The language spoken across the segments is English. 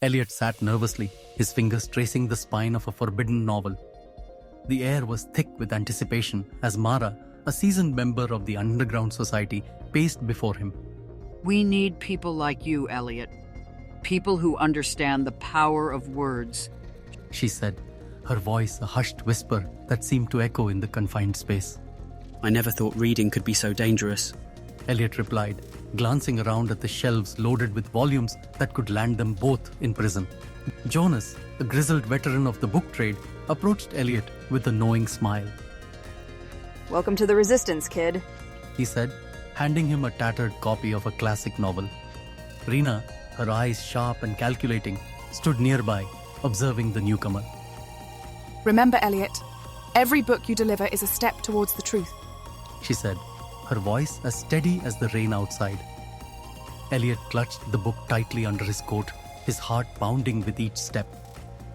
Elliot sat nervously, his fingers tracing the spine of a forbidden novel. The air was thick with anticipation as Mara, a seasoned member of the underground society, paced before him. We need people like you, Elliot. People who understand the power of words. She said, her voice a hushed whisper that seemed to echo in the confined space. I never thought reading could be so dangerous. Elliot replied, glancing around at the shelves loaded with volumes that could land them both in prison. Jonas, a grizzled veteran of the book trade, approached Elliot with a knowing smile. Welcome to the Resistance, kid. He said, handing him a tattered copy of a classic novel. Rena, her eyes sharp and calculating, stood nearby, observing the newcomer. Remember, Elliot, every book you deliver is a step towards the truth, She said, her voice as steady as the rain outside. Elliot clutched the book tightly under his coat, his heart pounding with each step.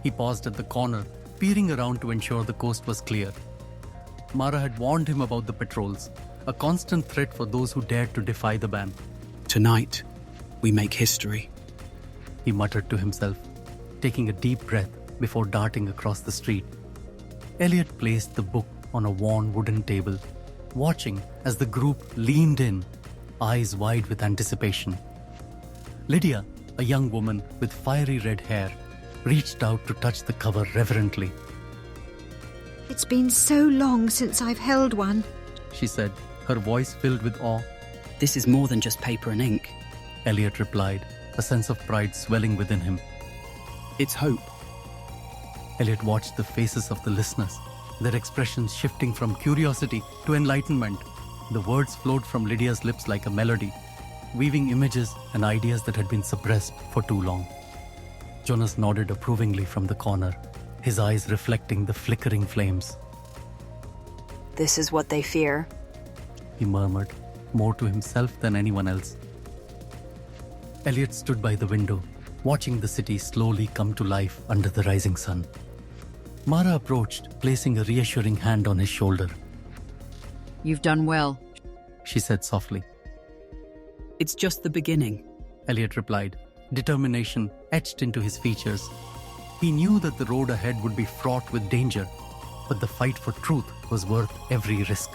He paused at the corner, peering around to ensure the coast was clear. Mara had warned him about the patrols, a constant threat for those who dared to defy the ban. Tonight, we make history. He muttered to himself, taking a deep breath before darting across the street. Elliot placed the book on a worn wooden table, watching as the group leaned in, eyes wide with anticipation. Lydia, a young woman with fiery red hair, reached out to touch the cover reverently. It's been so long since I've held one. She said, her voice filled with awe. This is more than just paper and ink. Elliot replied, a sense of pride swelling within him. It's hope. Elliot watched the faces of the listeners, their expressions shifting from curiosity to enlightenment. The words flowed from Lydia's lips like a melody, weaving images and ideas that had been suppressed for too long. Jonas nodded approvingly from the corner, his eyes reflecting the flickering flames. This is what they fear. He murmured, more to himself than anyone else. Elliot stood by the window, watching the city slowly come to life under the rising sun. Mara approached, placing a reassuring hand on his shoulder. You've done well. She said softly. It's just the beginning. Elliot replied, determination etched into his features. He knew that the road ahead would be fraught with danger, but the fight for truth was worth every risk.